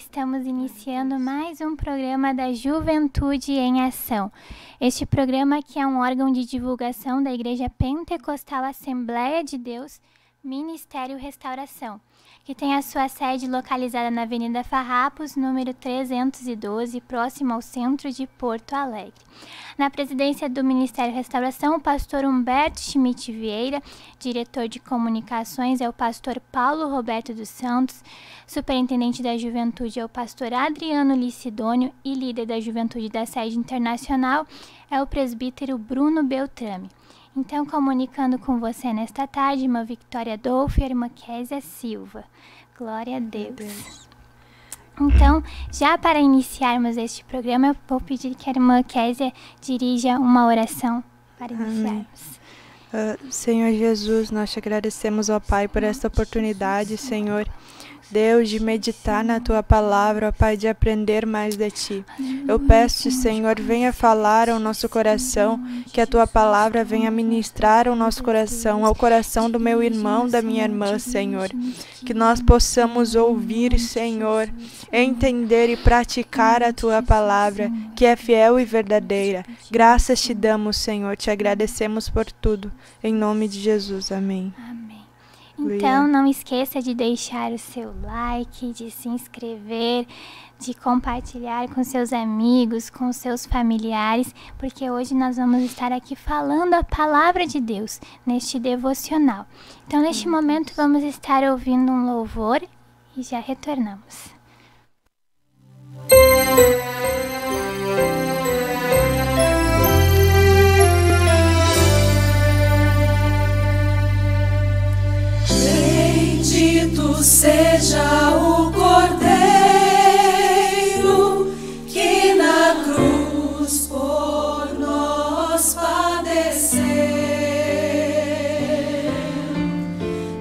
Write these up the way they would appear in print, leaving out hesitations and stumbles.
estamos iniciando mais um programa da Juventude em Ação. Este programa que é um órgão de divulgação da Igreja Pentecostal Assembleia de Deus, Ministério Restauração, que tem a sua sede localizada na Avenida Farrapos, número 312, próximo ao centro de Porto Alegre. Na presidência do Ministério Restauração, o pastor Humberto Schmidt Vieira, diretor de comunicações é o pastor Paulo Roberto dos Santos, superintendente da juventude é o pastor Adriano Licidônio e líder da juventude da sede internacional é o presbítero Bruno Beltrame. Então, comunicando com você nesta tarde, irmã Victoria Dolfo e a irmã Késia Silva. Glória a Deus. Então, já para iniciarmos este programa, eu vou pedir que a irmã Késia dirija uma oração para iniciarmos. Senhor Jesus, nós te agradecemos, ó Pai, por esta oportunidade, Senhor, Deus, de meditar na Tua Palavra, ó Pai, de aprender mais de Ti. Eu peço-te, Senhor, venha falar ao nosso coração, que a Tua Palavra venha ministrar ao nosso coração, ao coração do meu irmão, da minha irmã, Senhor. Que nós possamos ouvir, Senhor, entender e praticar a Tua Palavra, que é fiel e verdadeira. Graças te damos, Senhor, te agradecemos por tudo. Em nome de Jesus, amém. Então, não esqueça de deixar o seu like, de se inscrever, de compartilhar com seus amigos, com seus familiares, porque hoje nós vamos estar aqui falando a palavra de Deus neste devocional. Então, neste momento, vamos estar ouvindo um louvor e já retornamos. Bendito seja o Cordeiro que na cruz por nós padeceu.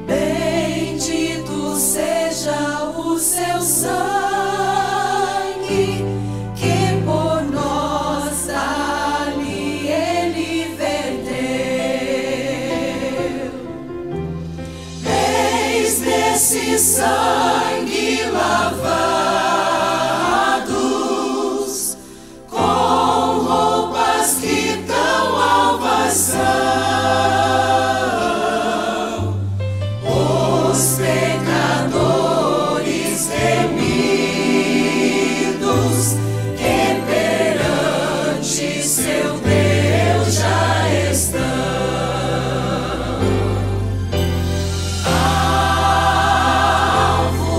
Bendito seja o seu sangue que por nós ali ele verteu. Desse sangue lavados, com roupas que tão alvas são, os pecadores remidos que perante seu Deus já estão. Alvo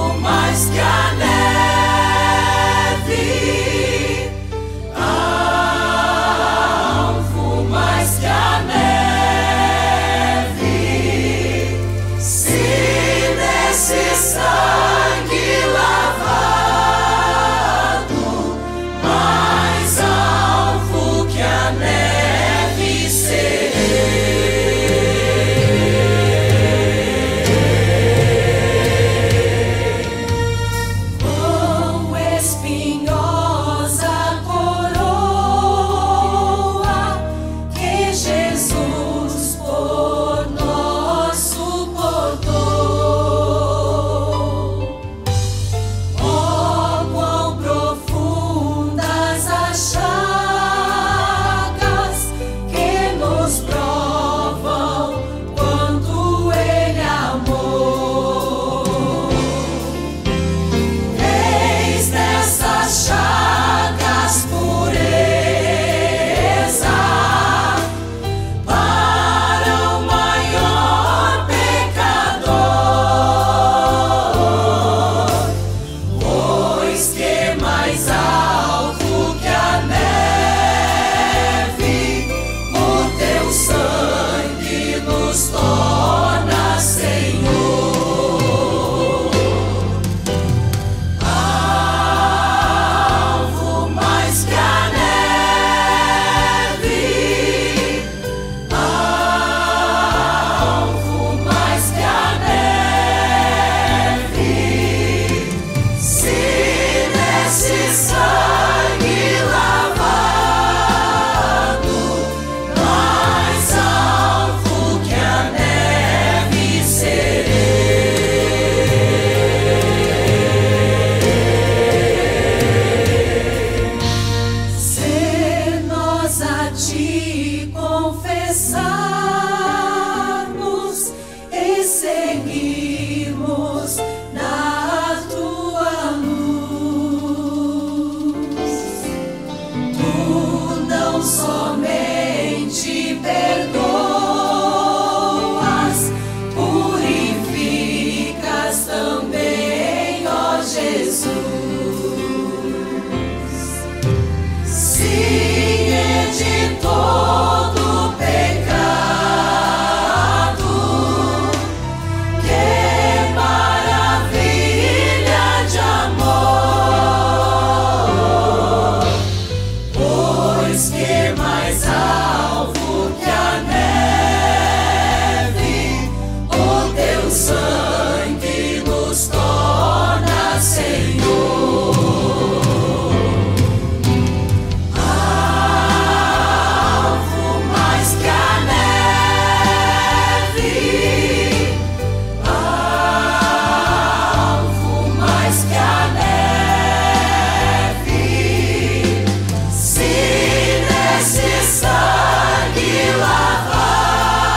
sangue nos torna Senhor. Alvo mais que a neve, alvo mais que a neve, se nesse sangue lavado,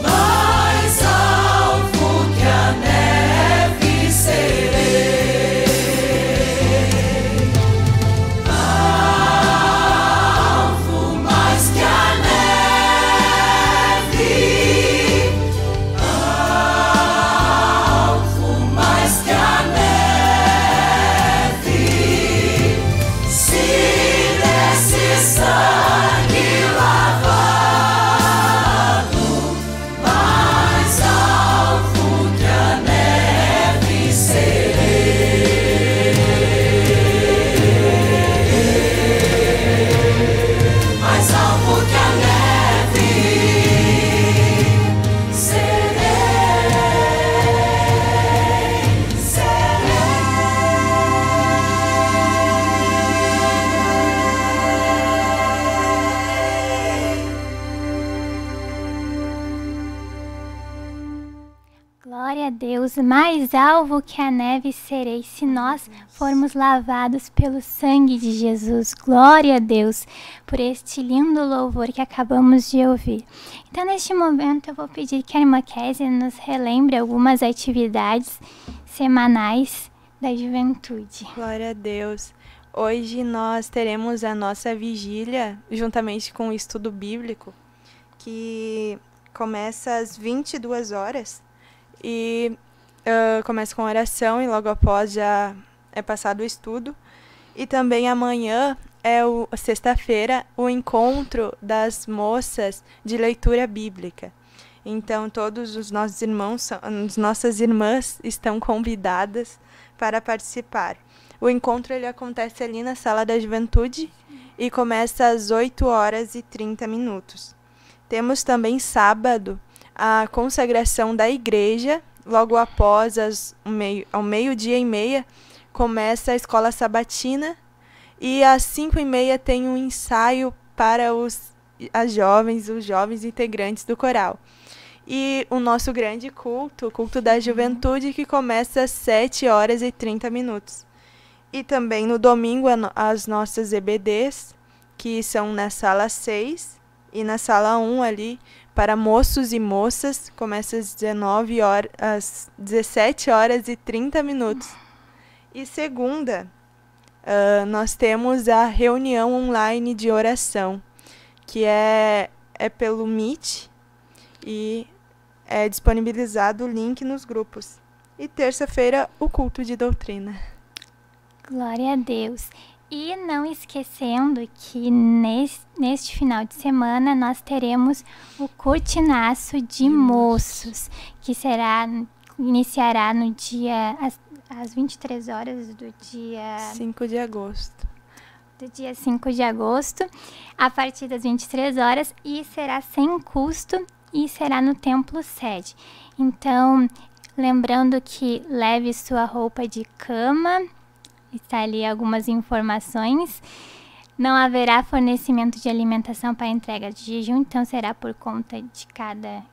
mais alvo que a neve serei. Alvo mais que a neve, alvo mais que a neve, se nesse sangue lavado, mais alvo que a neve serei. Mais alvo que a neve serei. Glória a Deus, mais alvo que a neve serei, se nós formos lavados pelo sangue de Jesus. Glória a Deus por este lindo louvor que acabamos de ouvir. Então, neste momento, eu vou pedir que a irmã Kézia nos relembre algumas atividades semanais da juventude. Glória a Deus. Hoje nós teremos a nossa vigília, juntamente com o estudo bíblico, que começa às 22 horas e começa com oração e logo após já é passado o estudo. E também amanhã é sexta-feira, o encontro das moças de leitura bíblica. Então todos os nossos irmãos, as nossas irmãs estão convidadas para participar. O encontro ele acontece ali na Sala da Juventude e começa às 8h30. Temos também sábado a consagração da igreja. Logo após, ao 12h30, começa a escola sabatina. E às 5h30 tem um ensaio para os jovens integrantes do coral. E o nosso grande culto, o culto da juventude, que começa às 7h30. E também no domingo as nossas EBDs, que são na sala 6 e na sala 1 ali, para moços e moças, começa às 17h30. E segunda, nós temos a reunião online de oração, que é pelo Meet e é disponibilizado o link nos grupos. E terça-feira, o culto de doutrina. Glória a Deus. E não esquecendo que neste final de semana nós teremos o Cortinaço de Moços, que iniciará no dia às 23 horas do dia 5 de agosto. Do dia 5 de agosto, a partir das 23 horas, e será sem custo e será no templo sede. Então, lembrando que leve sua roupa de cama. Está ali algumas informações. Não haverá fornecimento de alimentação para entrega de jejum, então será por conta de cada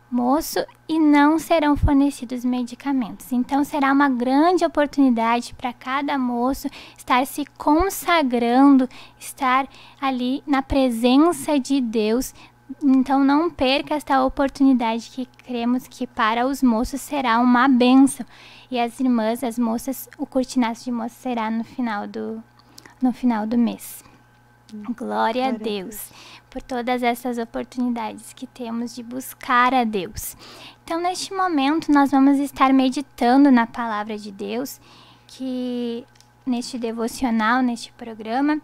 moço, e não serão fornecidos medicamentos. Então será uma grande oportunidade para cada moço estar se consagrando, estar ali na presença de Deus. Então não perca esta oportunidade, que cremos que para os moços será uma bênção. E as irmãs, as moças, o cortinaço de moças será no final do mês. Glória a Deus por todas essas oportunidades que temos de buscar a Deus. Então, neste momento, nós vamos estar meditando na palavra de Deus, que neste devocional, neste programa,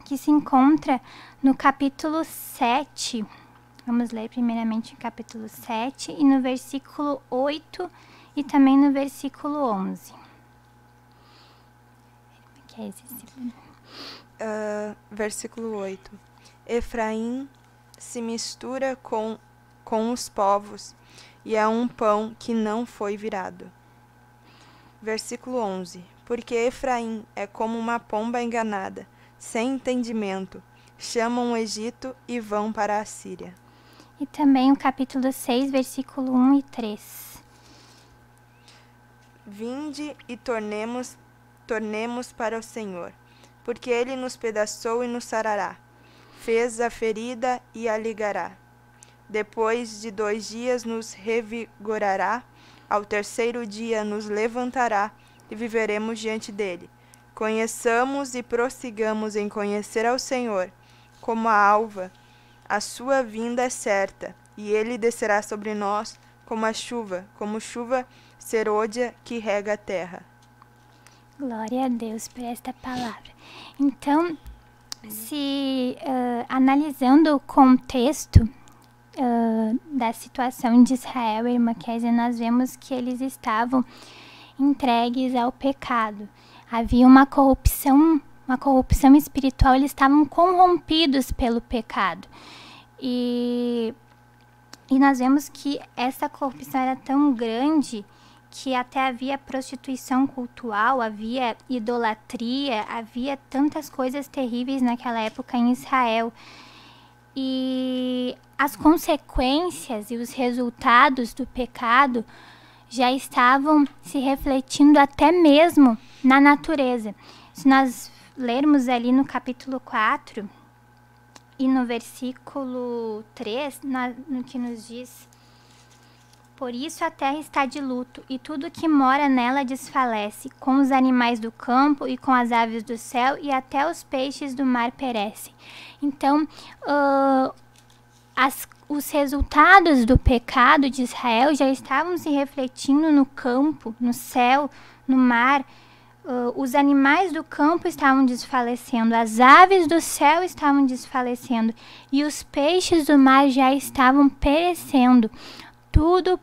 que se encontra no capítulo 7. Vamos ler primeiramente o capítulo 7 e no versículo 8 e também no versículo 11. Versículo 8. Efraim se mistura com os povos e é um pão que não foi virado. Versículo 11. Porque Efraim é como uma pomba enganada, sem entendimento. Chamam o Egito e vão para a Síria. E também o capítulo 6, versículo 1 e 3. Vinde e tornemos para o Senhor, porque Ele nos pedaçou e nos sarará. Fez a ferida e a ligará. Depois de 2 dias nos revigorará, ao 3º dia nos levantará e viveremos diante dele. Conheçamos e prossigamos em conhecer ao Senhor, como a alva. A sua vinda é certa, e ele descerá sobre nós como chuva serôdia que rega a terra. Glória a Deus por esta palavra. Então, analisando o contexto da situação de Israel, irmã Kézia, nós vemos que eles estavam entregues ao pecado. Havia uma corrupção espiritual, eles estavam corrompidos pelo pecado. E nós vemos que essa corrupção era tão grande que até havia prostituição cultural, havia idolatria, havia tantas coisas terríveis naquela época em Israel. E as consequências e os resultados do pecado já estavam se refletindo até mesmo na natureza. Se nós lermos ali no capítulo 4 e no versículo 3, no que nos diz: por isso a terra está de luto, e tudo que mora nela desfalece, com os animais do campo e com as aves do céu, e até os peixes do mar perecem. Então, os resultados do pecado de Israel já estavam se refletindo no campo, no céu, no mar. Os animais do campo estavam desfalecendo, as aves do céu estavam desfalecendo, e os peixes do mar já estavam perecendo. Tudo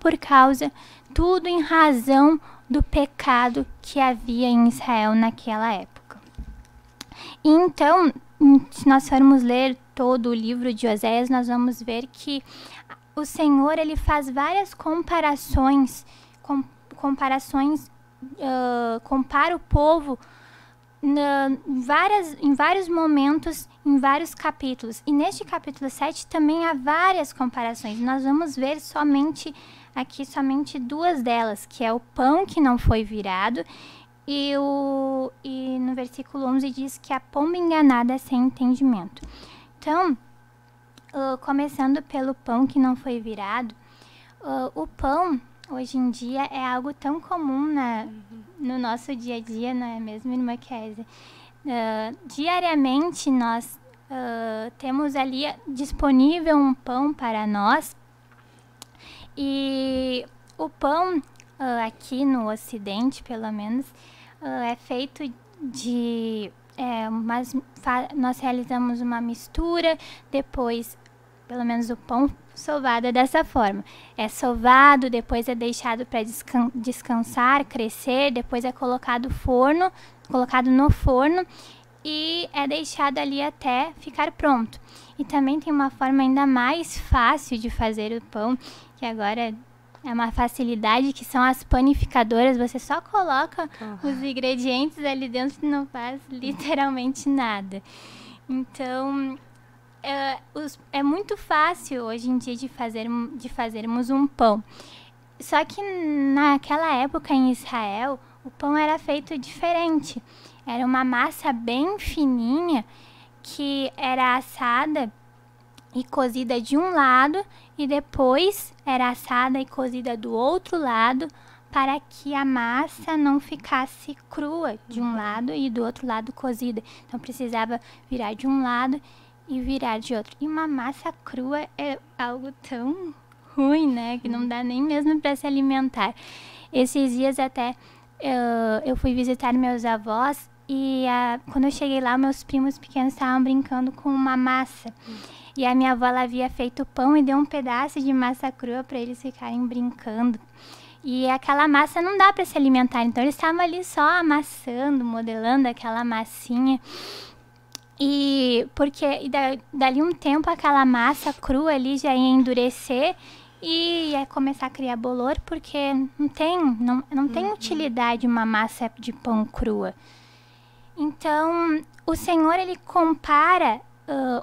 em razão do pecado que havia em Israel naquela época. E então, se nós formos ler todo o livro de Oséias, nós vamos ver que o Senhor ele faz várias comparações, compara o povo em vários momentos, em vários capítulos. E neste capítulo 7 também há várias comparações. Nós vamos ver somente 2 delas, que é o pão que não foi virado, e no versículo 11 diz que a pomba enganada é sem entendimento. Então, começando pelo pão que não foi virado, o pão hoje em dia é algo tão comum no nosso dia a dia, não é mesmo, irmã Kézia? Diariamente nós temos ali disponível um pão para nós, e o pão aqui no Ocidente, pelo menos, é feito de... nós realizamos uma mistura, depois, pelo menos o pão sovado é dessa forma. É sovado, depois é deixado para descansar, crescer, depois é colocado no forno e é deixado ali até ficar pronto. E também tem uma forma ainda mais fácil de fazer o pão, que agora é uma facilidade, que são as panificadoras. Você só coloca os ingredientes ali dentro e não faz literalmente nada. Então, é muito fácil hoje em dia de fazermos um pão. Só que naquela época em Israel, o pão era feito diferente. Era uma massa bem fininha que era assada e cozida de um lado, e depois era assada e cozida do outro lado, para que a massa não ficasse crua de um lado e do outro lado cozida. Então precisava virar de um lado e virar de outro. E uma massa crua é algo tão ruim, né? Que não dá nem mesmo para se alimentar. Esses dias até eu fui visitar meus avós, e quando eu cheguei lá, meus primos pequenos estavam brincando com uma massa. E a minha avó, ela havia feito pão e deu um pedaço de massa crua para eles ficarem brincando. E aquela massa não dá para se alimentar, então eles estavam ali só amassando, modelando aquela massinha. E dali um tempo aquela massa crua ali já ia endurecer e ia começar a criar bolor, porque não tem utilidade uma massa de pão crua. Então, o Senhor, ele compara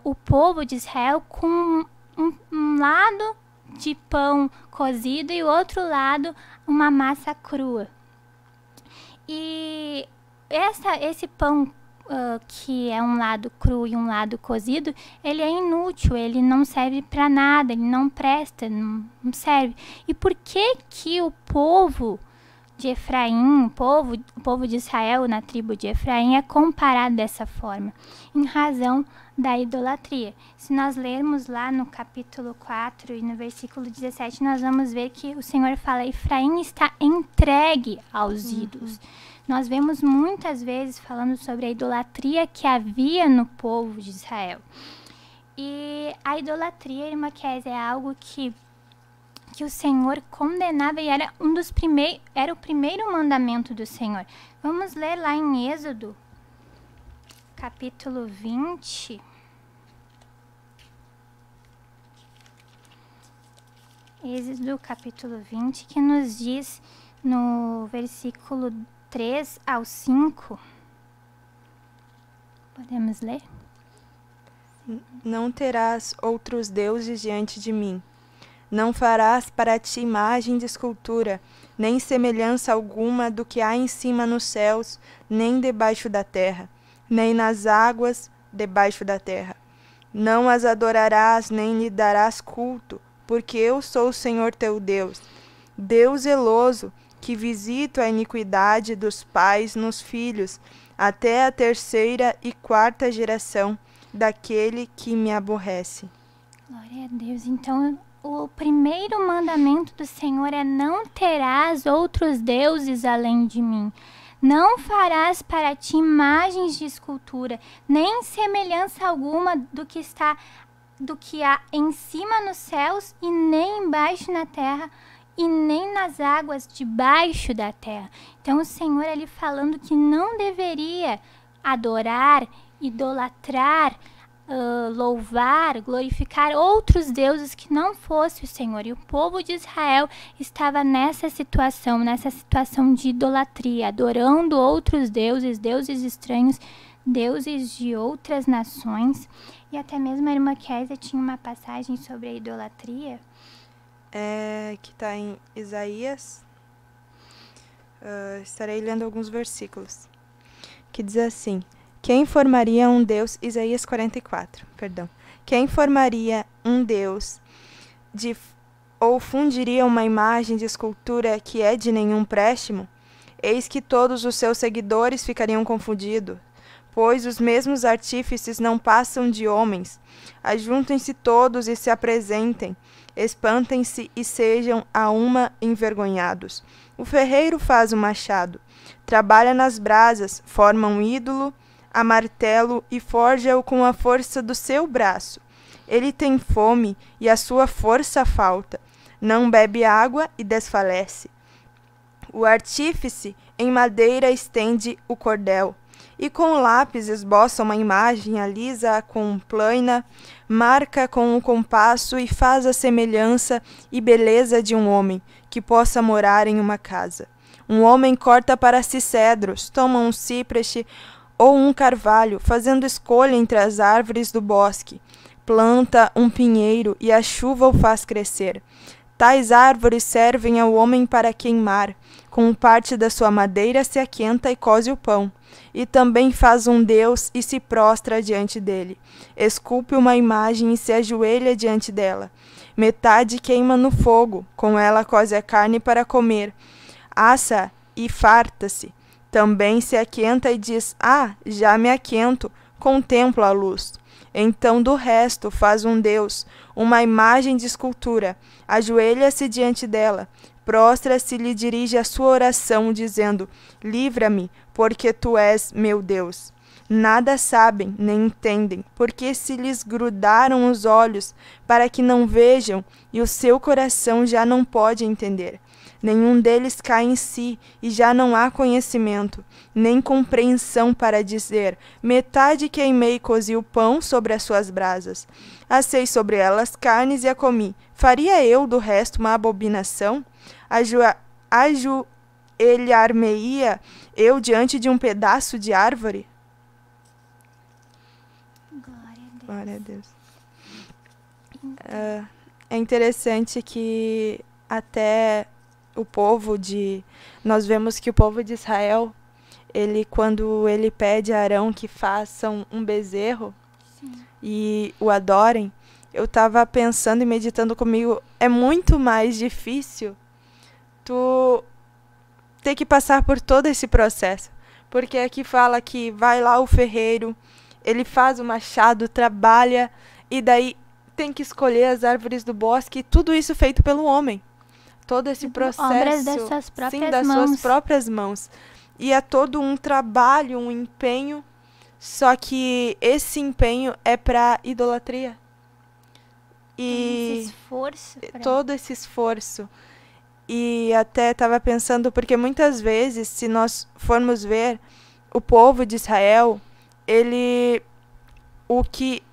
o povo de Israel com um lado de pão cozido e o outro lado uma massa crua. E esse pão que é um lado cru e um lado cozido, ele é inútil, ele não serve para nada, ele não presta, não serve. E por que o povo de Efraim, o povo de Israel na tribo de Efraim é comparado dessa forma? Em razão da idolatria. Se nós lermos lá no capítulo 4 e no versículo 17, nós vamos ver que o Senhor fala: Efraim está entregue aos ídolos. Nós vemos muitas vezes falando sobre a idolatria que havia no povo de Israel. E a idolatria, irmã Kézia, é algo que o Senhor condenava e era era o primeiro mandamento do Senhor. Vamos ler lá em Êxodo, capítulo 20. Êxodo, capítulo 20, que nos diz no versículo 3 ao 5. Podemos ler? Não terás outros deuses diante de mim. Não farás para ti imagem de escultura, nem semelhança alguma do que há em cima nos céus, nem debaixo da terra, nem nas águas debaixo da terra. Não as adorarás, nem lhe darás culto, porque eu sou o Senhor teu Deus, Deus zeloso, que visito a iniquidade dos pais nos filhos, até a 3ª e 4ª geração daquele que me aborrece. Glória a Deus. Então, o primeiro mandamento do Senhor é: não terás outros deuses além de mim. Não farás para ti imagens de escultura, nem semelhança alguma do que há em cima nos céus, e nem embaixo na terra, e nem nas águas debaixo da terra. Então o Senhor, ele falando que não deveria adorar, idolatrar, louvar, glorificar outros deuses que não fosse o Senhor. E o povo de Israel estava nessa situação de idolatria, adorando outros deuses, deuses estranhos, deuses de outras nações. E até mesmo a irmã Kézia tinha uma passagem sobre a idolatria. Que está em Isaías. Estarei lendo alguns versículos. Que diz assim: Quem formaria um Deus... Isaías 44, perdão. Quem formaria um Deus ou fundiria uma imagem de escultura que é de nenhum préstimo? Eis que todos os seus seguidores ficariam confundidos, pois os mesmos artífices não passam de homens. Ajuntem-se todos e se apresentem, espantem-se e sejam a uma envergonhados. O ferreiro faz o machado, trabalha nas brasas, forma um ídolo a martelo e forja-o com a força do seu braço. Ele tem fome e a sua força falta. Não bebe água e desfalece. O artífice em madeira estende o cordel, e com o lápis esboça uma imagem, alisa-a com plana, marca com o compasso e faz a semelhança e beleza de um homem que possa morar em uma casa. Um homem corta para si cedros, toma um cipreste ou um carvalho, fazendo escolha entre as árvores do bosque. Planta um pinheiro e a chuva o faz crescer. Tais árvores servem ao homem para queimar. Com parte da sua madeira se aquenta e coze o pão. E também faz um Deus e se prostra diante dele. Esculpe uma imagem e se ajoelha diante dela. Metade queima no fogo, com ela coze a carne para comer. Assa e farta-se. Também se aquenta e diz: já me aquento, contemplo a luz. Então do resto faz um Deus, uma imagem de escultura, ajoelha-se diante dela, prostra-se e lhe dirige a sua oração, dizendo: livra-me, porque tu és meu Deus. Nada sabem, nem entendem, porque se lhes grudaram os olhos, para que não vejam, e o seu coração já não pode entender. Nenhum deles cai em si, e já não há conhecimento, nem compreensão para dizer: metade queimei e cozi o pão sobre as suas brasas. Assei sobre elas carnes e a comi, Faria eu, do resto, uma abominação? Ajoelhar-me-ia eu diante de um pedaço de árvore? Glória a Deus. É interessante que até o povo nós vemos que o povo de Israel, quando ele pede a Arão que façam um bezerro, sim, e o adorem, eu estava pensando e meditando comigo, é muito mais difícil tu ter que passar por todo esse processo. Porque aqui fala que vai lá o ferreiro, ele faz o machado, trabalha, e daí tem que escolher as árvores do bosque, tudo isso feito pelo homem. Todo esse processo, obras das suas próprias sim, das mãos. suas próprias mãos. E é todo um trabalho, um empenho, só que esse empenho é para idolatria. E todo esse esforço. E até estava pensando, porque muitas vezes, se nós formos ver o povo de Israel, o que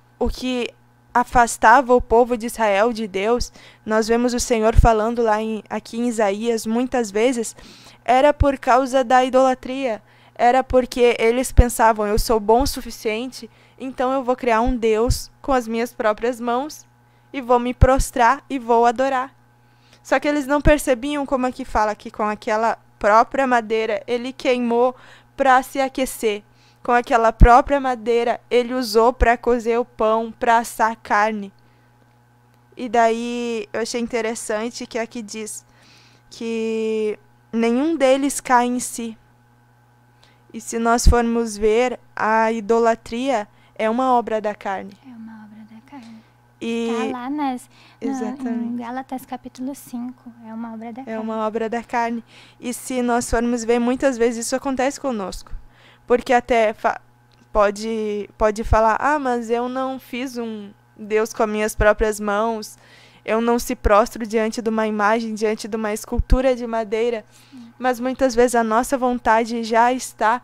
afastava o povo de Israel de Deus, nós vemos o Senhor falando aqui em Isaías muitas vezes, era por causa da idolatria. Era porque eles pensavam, eu sou bom o suficiente, então eu vou criar um Deus com as minhas próprias mãos e vou me prostrar e vou adorar. Só que eles não percebiam, como aqui fala, que com aquela própria madeira ele queimou para se aquecer. Com aquela própria madeira ele usou para cozer o pão, para assar a carne. E daí eu achei interessante que aqui diz que nenhum deles cai em si. E se nós formos ver, a idolatria é uma obra da carne. É uma obra da carne. E está lá em Gálatas capítulo 5. É uma obra da carne. É uma obra da carne. E se nós formos ver, muitas vezes isso acontece conosco. Porque até pode falar, mas eu não fiz um Deus com as minhas próprias mãos. Eu não se prostro diante de uma imagem, diante de uma escultura de madeira. Sim. Mas muitas vezes a nossa vontade já está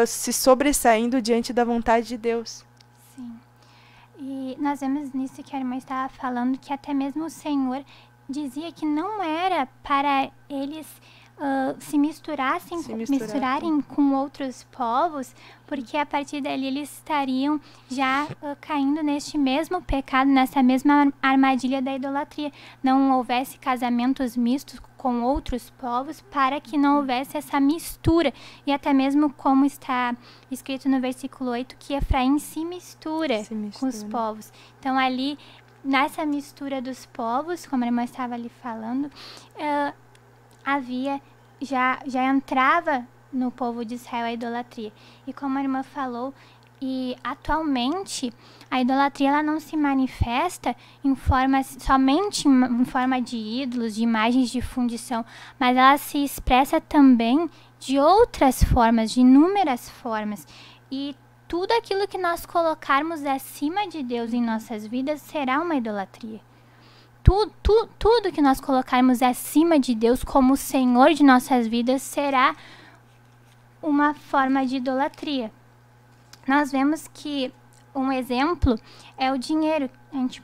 se sobressaindo diante da vontade de Deus. Sim. E nós vemos nisso que a irmã estava falando, que até mesmo o Senhor dizia que não era para eles se misturarem com outros povos, porque a partir dali eles estariam já caindo neste mesmo pecado, nessa mesma armadilha da idolatria. Não houvesse casamentos mistos com outros povos, para que não houvesse essa mistura. E até mesmo como está escrito no versículo 8, que Efraim se mistura com os povos. Então ali, nessa mistura dos povos, como a irmã estava ali falando, já entrava no povo de Israel a idolatria. E como a irmã falou, e atualmente a idolatria ela não se manifesta somente em forma de ídolos, de imagens de fundição, mas ela se expressa também de outras formas, de inúmeras formas. E tudo aquilo que nós colocarmos acima de Deus em nossas vidas será uma idolatria. Tudo que nós colocarmos acima de Deus como Senhor de nossas vidas será uma forma de idolatria. Nós vemos que um exemplo é o dinheiro.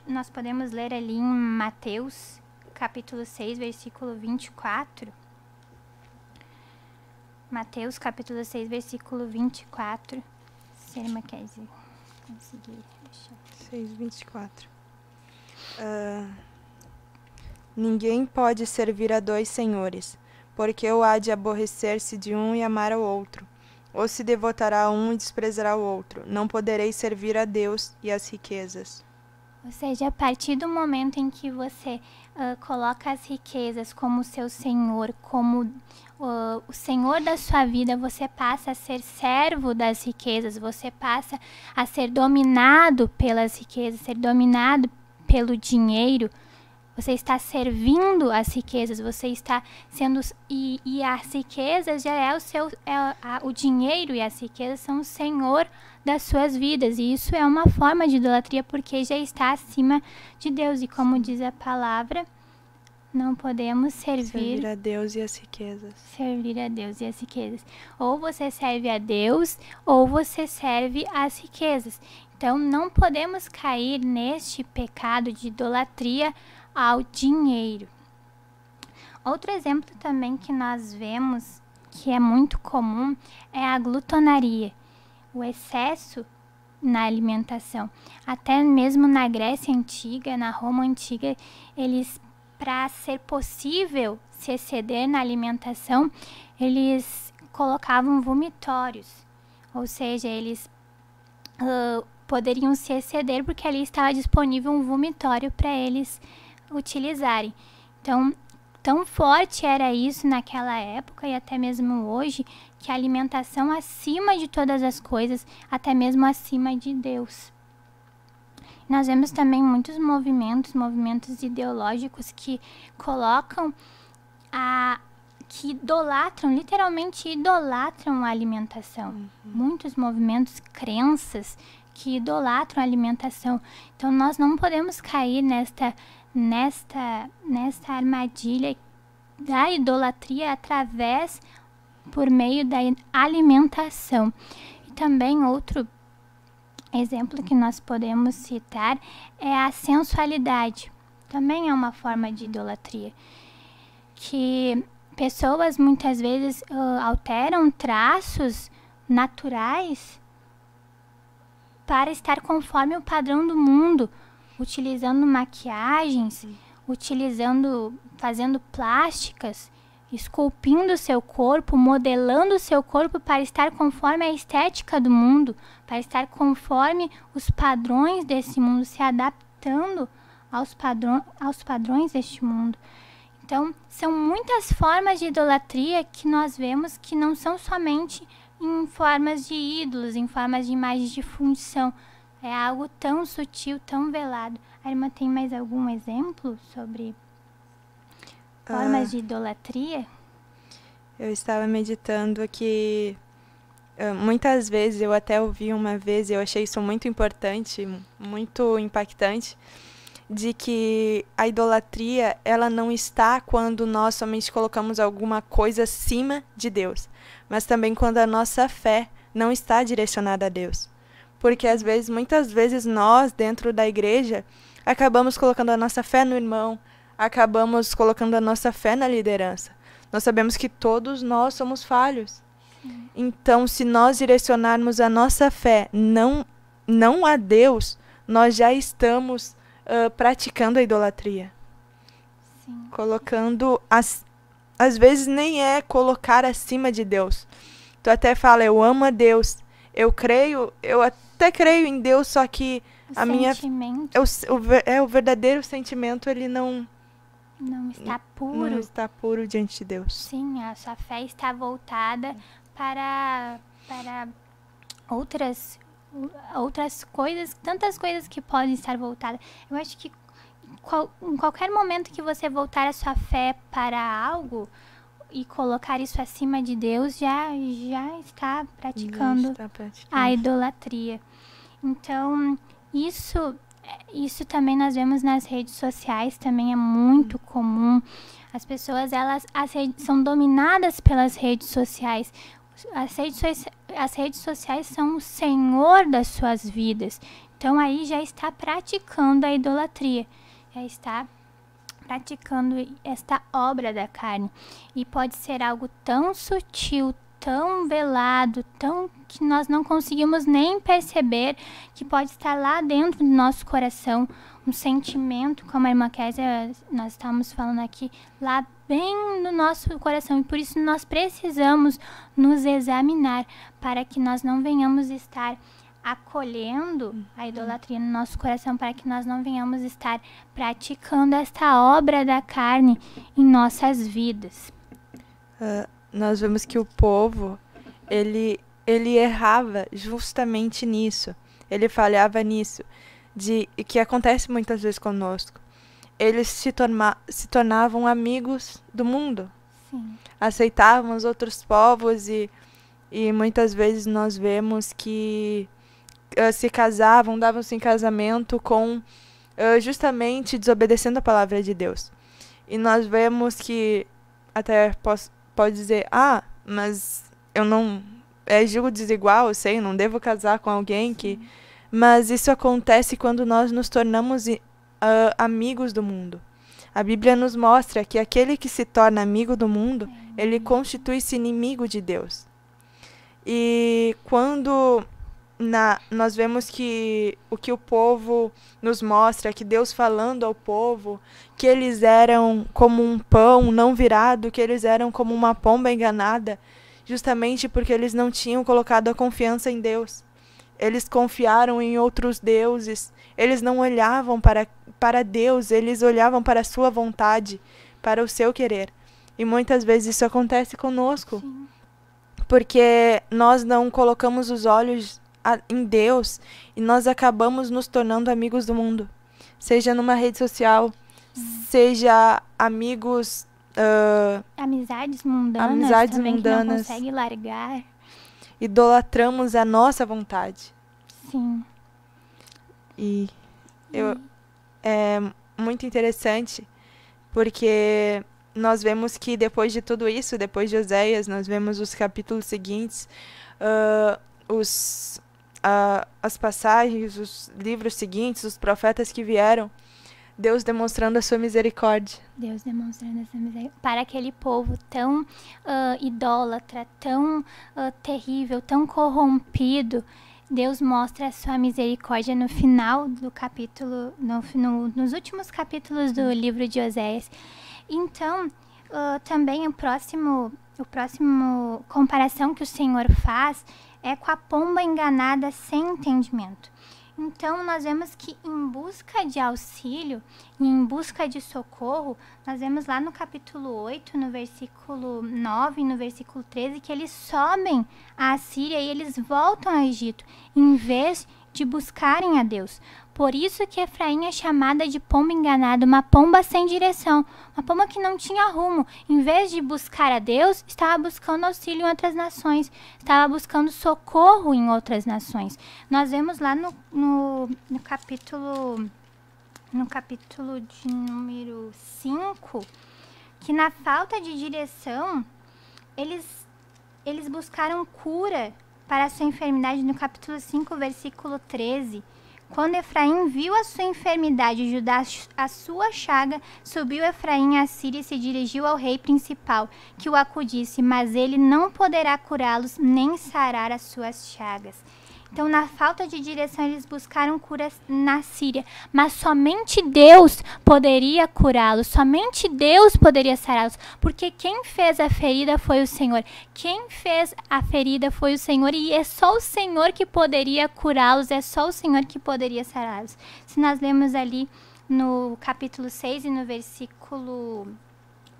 Nós podemos ler ali em Mateus, capítulo 6, versículo 24. Mateus, capítulo 6, versículo 24. Se a irmã quer conseguir achar. 6, 24. Ninguém pode servir a dois senhores, porque ou há de aborrecer-se de um e amar ao outro, ou se devotará a um e desprezará o outro. Não podereis servir a Deus e às riquezas. Ou seja, a partir do momento em que você coloca as riquezas como seu senhor, como o senhor da sua vida, você passa a ser servo das riquezas, você passa a ser dominado pelas riquezas, ser dominado pelo dinheiro. Você está servindo as riquezas, você está sendo... E as riquezas já o dinheiro e as riquezas são o senhor das suas vidas. E isso é uma forma de idolatria, porque já está acima de Deus. E como diz a palavra, não podemos servir a Deus e as riquezas. Servir a Deus e as riquezas. Ou você serve a Deus, ou você serve as riquezas. Então, não podemos cair neste pecado de idolatria ao dinheiro. Outro exemplo também que nós vemos, que é muito comum, é a glutonaria, o excesso na alimentação. Até mesmo na Grécia Antiga, na Roma Antiga, eles, para ser possível se exceder na alimentação, eles colocavam vomitórios, ou seja, eles poderiam se exceder porque ali estava disponível um vomitório para eles utilizarem. Então, tão forte era isso naquela época e até mesmo hoje, que a alimentação acima de todas as coisas, até mesmo acima de Deus. Nós vemos também muitos movimentos ideológicos que colocam que idolatram, literalmente idolatram a alimentação. Muitos movimentos, crenças que idolatram a alimentação. Então nós não podemos cair nesta armadilha da idolatria por meio da alimentação. E também outro exemplo que nós podemos citar é a sensualidade. Também é uma forma de idolatria, que pessoas muitas vezes alteram traços naturais para estar conforme o padrão do mundo, utilizando maquiagens, fazendo plásticas, esculpindo seu corpo, modelando seu corpo para estar conforme a estética do mundo, para estar conforme os padrões desse mundo, se adaptando aos padrões deste mundo. Então, são muitas formas de idolatria que nós vemos que não são somente em formas de ídolos, em formas de imagens de função. É algo tão sutil, tão velado. A irmã tem mais algum exemplo sobre formas de idolatria? Eu estava meditando que muitas vezes, eu até ouvi uma vez, e eu achei isso muito importante, muito impactante, de que a idolatria, ela não está quando nós somente colocamos alguma coisa acima de Deus, mas também quando a nossa fé não está direcionada a Deus. Porque muitas vezes nós, dentro da igreja, acabamos colocando a nossa fé no irmão, acabamos colocando a nossa fé na liderança. Nós sabemos que todos nós somos falhos. Sim. Então, se nós direcionarmos a nossa fé não a Deus, nós já estamos praticando a idolatria. Sim. Colocando, às vezes nem é colocar acima de Deus. Tu até fala, eu amo a Deus, eu até creio em Deus, só que o verdadeiro sentimento, ele não está puro. Não está puro diante de Deus. Sim, a sua fé está voltada para outras coisas, tantas coisas que podem estar voltadas. Eu acho que em qualquer momento que você voltar a sua fé para algo e colocar isso acima de Deus, já está praticando a idolatria. Então, isso também nós vemos nas redes sociais, também é muito comum. As pessoas, são dominadas pelas redes sociais. As redes sociais são o senhor das suas vidas. Então, aí já está praticando a idolatria. Já está praticando esta obra da carne. E pode ser algo tão sutil, tão velado, que nós não conseguimos nem perceber, que pode estar lá dentro do nosso coração, um sentimento, como a irmã Kézia, nós estamos falando aqui, lá bem no nosso coração. E por isso nós precisamos nos examinar, para que nós não venhamos estar acolhendo a idolatria no nosso coração, para que nós não venhamos estar praticando esta obra da carne em nossas vidas. Nós vemos que o povo, ele errava justamente nisso. Ele falhava nisso, que acontece muitas vezes conosco. Eles se tornavam amigos do mundo. Sim. Aceitavam os outros povos e muitas vezes nós vemos que se casavam, davam-se em casamento com justamente desobedecendo a palavra de Deus. E nós vemos que até pode dizer, mas eu não... É julgo desigual, eu sei, não devo casar com alguém que... Mas isso acontece quando nós nos tornamos amigos do mundo. A Bíblia nos mostra que aquele que se torna amigo do mundo, ele constitui-se inimigo de Deus. E quando nós vemos que o povo nos mostra, que Deus falando ao povo, que eles eram como um pão não virado, que eles eram como uma pomba enganada, justamente porque eles não tinham colocado a confiança em Deus. Eles confiaram em outros deuses, eles não olhavam para Deus, eles olhavam para a sua vontade, para o seu querer. E muitas vezes isso acontece conosco, Sim. porque nós não colocamos os olhos em Deus e nós acabamos nos tornando amigos do mundo. Seja numa rede social, seja amigos... Amizades mundanas amizades também mundanas. que não consegue largar. idolatramos a nossa vontade. Sim. E é muito interessante, porque nós vemos que depois de tudo isso, depois de Oséias, nós vemos os capítulos seguintes, as passagens, os livros seguintes, os profetas que vieram, Deus demonstrando a sua misericórdia. Deus demonstrando essa misericórdia para aquele povo tão idólatra, tão terrível, tão corrompido. Deus mostra a sua misericórdia no final do capítulo, nos últimos capítulos do livro de Oséias. Então, também o próximo comparação que o Senhor faz é com a pomba enganada sem entendimento. Então, nós vemos que em busca de auxílio e em busca de socorro, nós vemos lá no capítulo 8, no versículo 9 e no versículo 13, que eles sobem à Assíria e eles voltam ao Egito, em vez de buscarem a Deus. Por isso que Efraim é chamada de pomba enganada, uma pomba sem direção, uma pomba que não tinha rumo. Em vez de buscar a Deus, estava buscando auxílio em outras nações, estava buscando socorro em outras nações. Nós vemos lá no capítulo de número 5, que na falta de direção, eles buscaram cura para a sua enfermidade no capítulo 5, versículo 13. Quando Efraim viu a sua enfermidade e Judá a sua chaga, subiu Efraim à Síria e se dirigiu ao rei principal, que o acudisse, mas ele não poderá curá-los nem sarar as suas chagas. Então, na falta de direção, eles buscaram cura na Síria, mas somente Deus poderia curá-los, somente Deus poderia sará-los, porque quem fez a ferida foi o Senhor. Quem fez a ferida foi o Senhor, e é só o Senhor que poderia curá-los, é só o Senhor que poderia sará-los. Se nós lemos ali no capítulo 6 e no versículo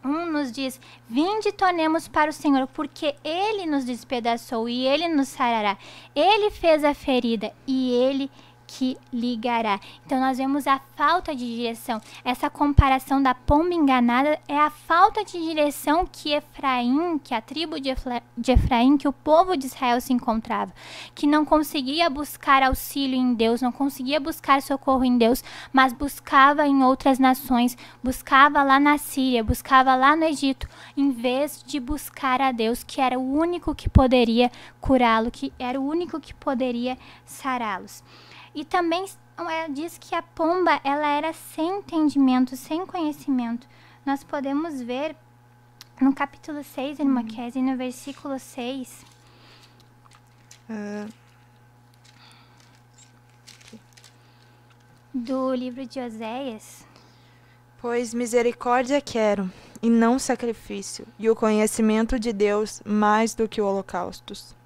1 nos diz: vinde e tornemos para o Senhor, porque Ele nos despedaçou e Ele nos sarará. Ele fez a ferida e Ele que ligará. Então nós vemos a falta de direção. Essa comparação da pomba enganada é a falta de direção que Efraim, que a tribo de Efraim, que o povo de Israel se encontrava, que não conseguia buscar auxílio em Deus, não conseguia buscar socorro em Deus, mas buscava em outras nações, buscava lá na Síria, buscava lá no Egito, em vez de buscar a Deus, que era o único que poderia curá-lo, que era o único que poderia sará-los. E também diz que a pomba ela era sem entendimento, sem conhecimento. Nós podemos ver no capítulo 6, irmã Kézia, no versículo 6. Do livro de Oséias. Pois misericórdia quero, e não sacrifício, e o conhecimento de Deus mais do que holocaustos.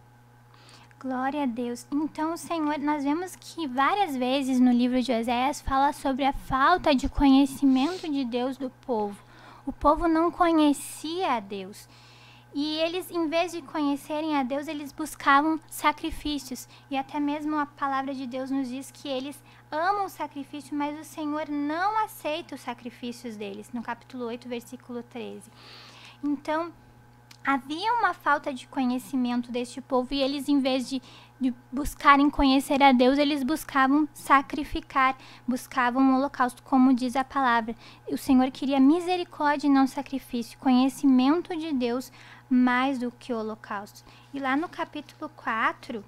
Glória a Deus. Então, Senhor, nós vemos que várias vezes no livro de Oséias fala sobre a falta de conhecimento de Deus do povo. O povo não conhecia a Deus. E eles, em vez de conhecerem a Deus, eles buscavam sacrifícios. E até mesmo a palavra de Deus nos diz que eles amam o sacrifício, mas o Senhor não aceita os sacrifícios deles. No capítulo 8, versículo 13. Então, havia uma falta de conhecimento deste povo e eles, em vez de buscarem conhecer a Deus, eles buscavam sacrificar, buscavam um holocausto, como diz a palavra. O Senhor queria misericórdia e não sacrifício, conhecimento de Deus mais do que o holocausto. E lá no capítulo 4,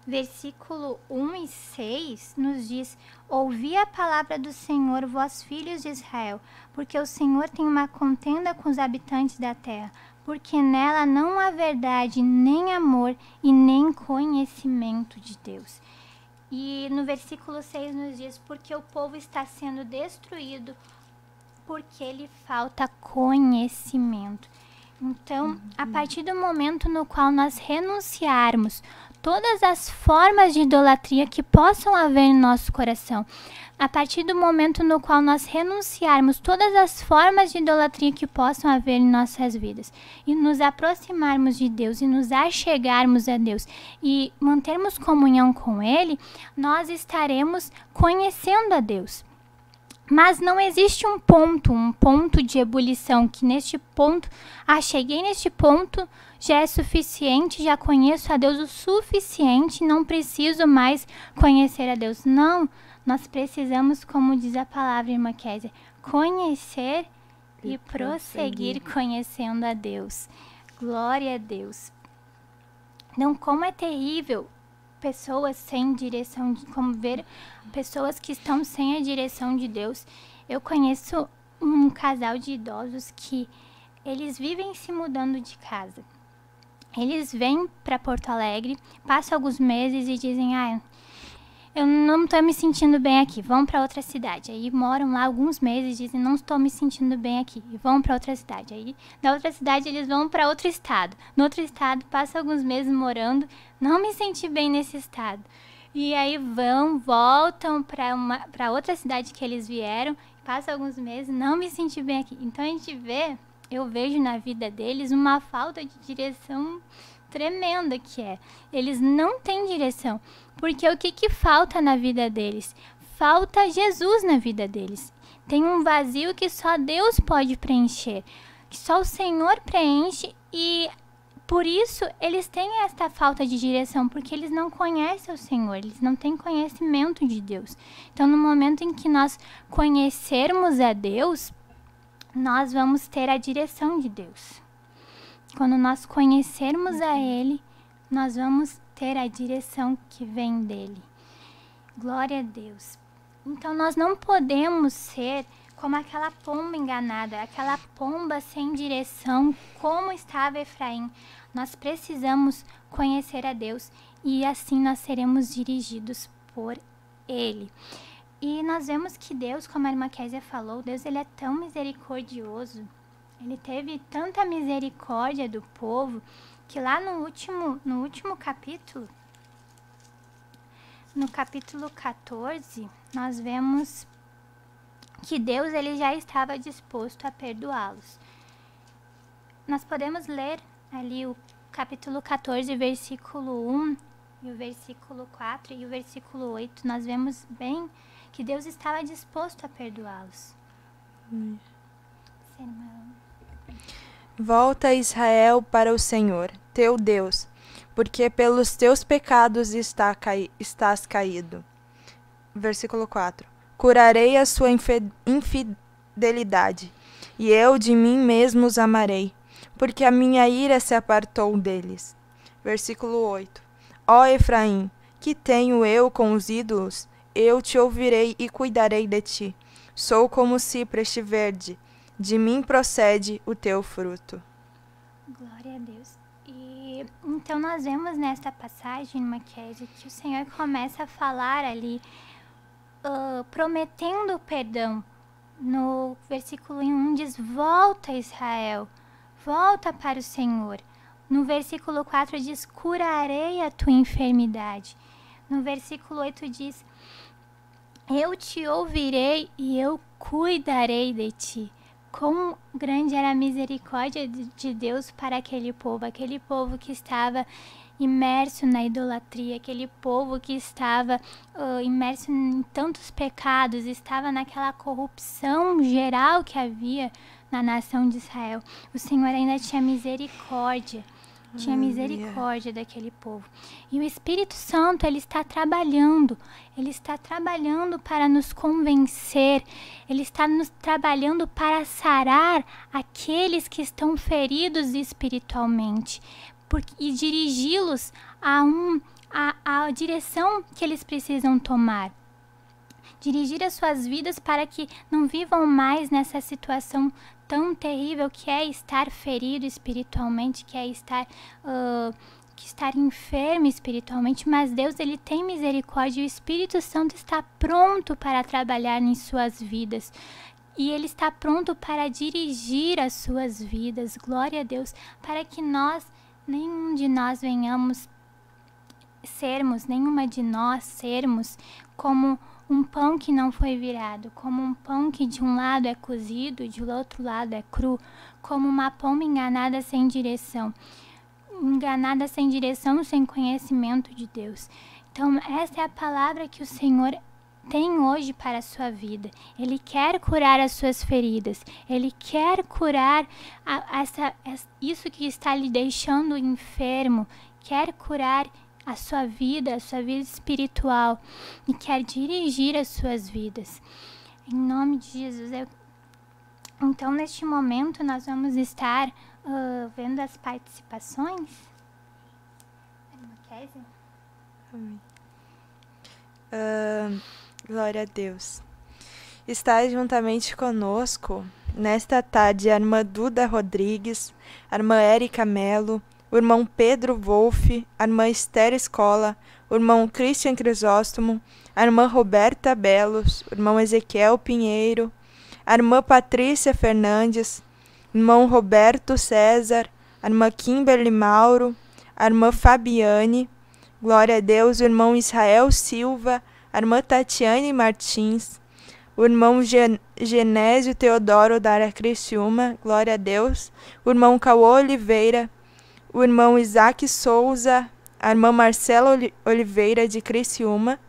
versículo 1 e 6 nos diz: ouvi a palavra do Senhor, vós filhos de Israel, porque o Senhor tem uma contenda com os habitantes da terra, porque nela não há verdade, nem amor e nem conhecimento de Deus. E no versículo 6 nos diz: porque o povo está sendo destruído, porque lhe falta conhecimento. Então, a partir do momento no qual nós renunciarmos todas as formas de idolatria que possam haver em nosso coração, a partir do momento no qual nós renunciarmos todas as formas de idolatria que possam haver em nossas vidas e nos aproximarmos de Deus e nos achegarmos a Deus e mantermos comunhão com Ele, nós estaremos conhecendo a Deus. Mas não existe um ponto de ebulição, que neste ponto, cheguei neste ponto, já é suficiente, já conheço a Deus o suficiente, não preciso mais conhecer a Deus. Não, nós precisamos, como diz a palavra, irmã Kézia, conhecer e prosseguir conhecendo a Deus. Glória a Deus. Então, como é terrível pessoas sem direção, como ver pessoas que estão sem a direção de Deus. Eu conheço um casal de idosos que eles vivem se mudando de casa. Eles vêm para Porto Alegre, passam alguns meses e dizem: eu não estou me sentindo bem aqui, vão para outra cidade. Aí moram lá alguns meses e dizem: não estou me sentindo bem aqui, e vão para outra cidade. Aí da outra cidade eles vão para outro estado. No outro estado passam alguns meses morando, não me senti bem nesse estado. E aí voltam para outra cidade que eles vieram, passam alguns meses, não me senti bem aqui. Então eu vejo na vida deles uma falta de direção tremenda que é. Eles não têm direção. Porque o que falta na vida deles? Falta Jesus na vida deles. Tem um vazio que só Deus pode preencher, que só o Senhor preenche, e por isso eles têm esta falta de direção, porque eles não conhecem o Senhor, eles não têm conhecimento de Deus. Então, no momento em que nós conhecermos a Deus, nós vamos ter a direção de Deus. Quando nós conhecermos a Ele, nós vamos ter a direção que vem dele. Glória a Deus. Então nós não podemos ser como aquela pomba enganada, aquela pomba sem direção, como estava Efraim. Nós precisamos conhecer a Deus e assim nós seremos dirigidos por Ele. E nós vemos que Deus, como a irmã Kézia falou, Deus ele é tão misericordioso. Ele teve tanta misericórdia do povo que lá no último capítulo, no capítulo 14, nós vemos que Deus ele já estava disposto a perdoá-los. Nós podemos ler ali o capítulo 14, versículo 1 e o versículo 4 e o versículo 8. Nós vemos bem que Deus estava disposto a perdoá-los. Volta, Israel, para o Senhor, teu Deus, porque pelos teus pecados estás caído. Versículo 4. Curarei a sua infidelidade, e eu de mim mesmo os amarei, porque a minha ira se apartou deles. Versículo 8. Ó Efraim, que tenho eu com os ídolos? Eu te ouvirei e cuidarei de ti. Sou como o cipreste verde, de mim procede o teu fruto. Glória a Deus. E então nós vemos nesta passagem, irmã Kézia, que o Senhor começa a falar ali, prometendo perdão. No versículo 1 diz: volta, Israel, volta para o Senhor. No versículo 4 diz: curarei a tua enfermidade. No versículo 8 diz: eu te ouvirei e eu cuidarei de ti. Quão grande era a misericórdia de Deus para aquele povo que estava imerso na idolatria, aquele povo que estava imerso em tantos pecados, estava naquela corrupção geral que havia na nação de Israel. O Senhor ainda tinha misericórdia. Tinha misericórdia daquele povo. E o Espírito Santo, ele está trabalhando para nos convencer, ele está nos trabalhando para sarar aqueles que estão feridos espiritualmente, e dirigi-los à direção que eles precisam tomar. Dirigir as suas vidas para que não vivam mais nessa situação tão terrível que é estar ferido espiritualmente, que é estar enfermo espiritualmente, mas Deus, ele tem misericórdia e o Espírito Santo está pronto para trabalhar em suas vidas. E Ele está pronto para dirigir as suas vidas. Glória a Deus, para que nenhuma de nós sermos como um pão que não foi virado, como um pão que de um lado é cozido e do outro lado é cru, como uma pomba enganada sem direção, sem conhecimento de Deus. Então, essa é a palavra que o Senhor tem hoje para a sua vida. Ele quer curar as suas feridas. Ele quer curar isso que está lhe deixando enfermo. Quer curar a sua vida espiritual e quer dirigir as suas vidas. Em nome de Jesus. Então, neste momento, nós vamos estar vendo as participações. Amém. Glória a Deus. Está juntamente conosco nesta tarde a irmã Duda Rodrigues, a irmã Érica Melo, o irmão Pedro Wolff, a irmã Esther Escola, o irmão Christian Crisóstomo, a irmã Roberta Belos, o irmão Ezequiel Pinheiro, a irmã Patrícia Fernandes, o irmão Roberto César, a irmã Kimberly Mauro, a irmã Fabiane, glória a Deus, o irmão Israel Silva, a irmã Tatiane Martins, o irmão Genésio Teodoro Dara Criciúma, glória a Deus, o irmão Cauô Oliveira, o irmão Isaac Souza, a irmã Marcela Oliveira de Criciúma,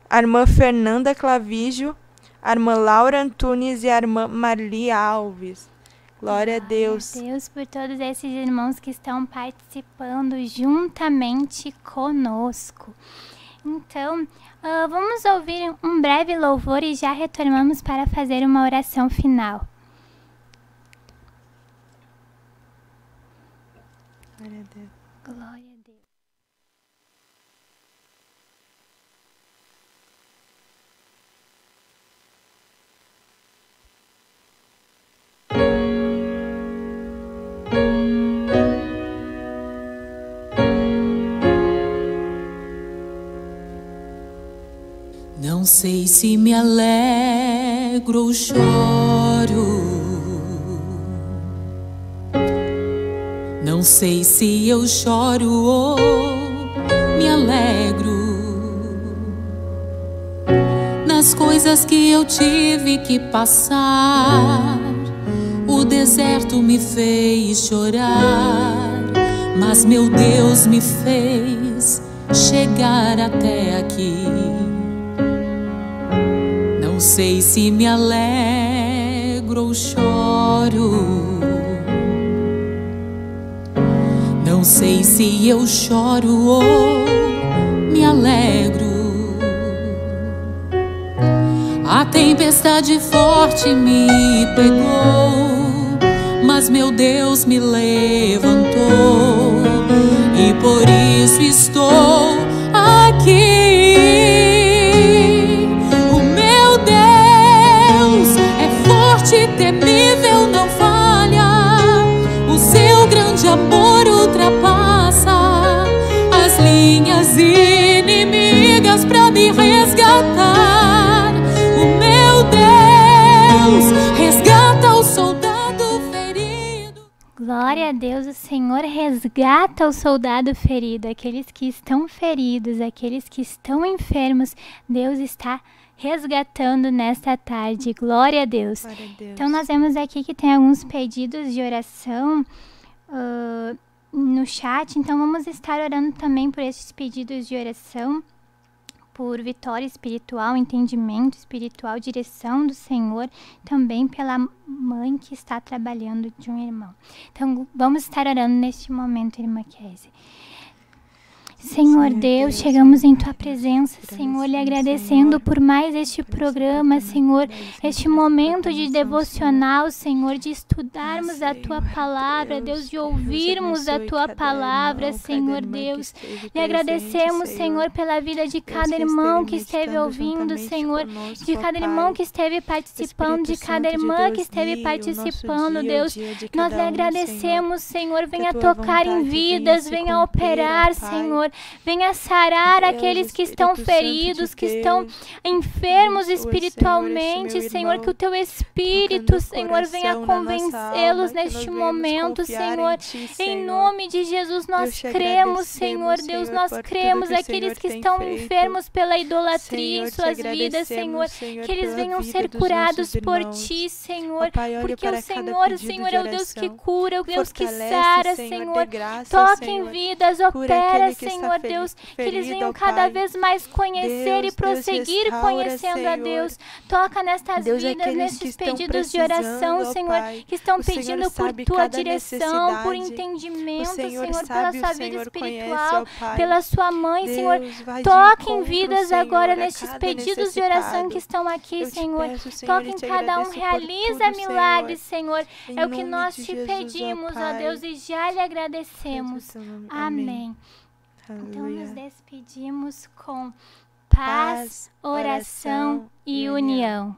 a irmã Fernanda Clavijo, a irmã Laura Antunes e a irmã Marli Alves. Glória a Deus. Glória a Deus por todos esses irmãos que estão participando juntamente conosco. Então, vamos ouvir um breve louvor e já retornamos para fazer uma oração final. Glória a Deus. Glória a Deus. Não sei se me alegro ou choro. Não sei se eu choro ou me alegro. Nas coisas que eu tive que passar, o deserto me fez chorar, mas meu Deus me fez chegar até aqui. Não sei se me alegro ou choro. Não sei se eu choro ou me alegro. A tempestade forte me pegou, mas meu Deus me levantou, e por isso estou aqui. Temível, não falha, o seu grande amor ultrapassa as linhas inimigas para me resgatar. O meu Deus resgata o soldado ferido. Glória a Deus, o Senhor resgata o soldado ferido, aqueles que estão feridos, aqueles que estão enfermos, Deus está resgatando nesta tarde. Glória a Deus. Glória a Deus. Então nós vemos aqui que tem alguns pedidos de oração no chat, então vamos estar orando também por esses pedidos de oração, por vitória espiritual, entendimento espiritual, direção do Senhor, também pela mãe que está trabalhando de um irmão. Então vamos estar orando neste momento, irmã Kézia. Senhor Deus, chegamos em Tua presença, Senhor, lhe agradecendo por mais este programa, Senhor, este momento de devocional, Senhor, de estudarmos a Tua palavra, Deus, de ouvirmos a Tua palavra, Senhor Deus. Lhe agradecemos, Senhor, pela vida de cada irmão que esteve ouvindo, Senhor, de cada irmão que esteve participando, de cada irmã que esteve participando, Deus. Nós lhe agradecemos, Senhor, venha tocar em vidas, venha operar, Senhor. Venha sarar aqueles que estão feridos, que estão enfermos espiritualmente, Senhor, que o Teu Espírito, Senhor, venha convencê-los neste momento, Senhor. Em nome de Jesus, nós cremos, Senhor Deus, nós cremos aqueles que estão enfermos pela idolatria em suas vidas, Senhor, que eles venham ser curados por Ti, Senhor, porque o Senhor, Senhor, é o Deus que cura, o Deus que sara, Senhor. Toca em vidas, opera, Senhor Deus, que eles venham cada vez mais conhecer e prosseguir conhecendo a Deus. Toca nestas vidas, nestes pedidos de oração, Senhor, que estão pedindo por Tua direção, por entendimento, Senhor, pela sua vida espiritual, pela sua mãe, Senhor. Toca em vidas agora nestes pedidos de oração que estão aqui, Senhor. Toca em cada um, realiza milagres, Senhor. É o que nós te pedimos, ó Deus, e já lhe agradecemos. Amém. Então nos despedimos com paz, oração e união.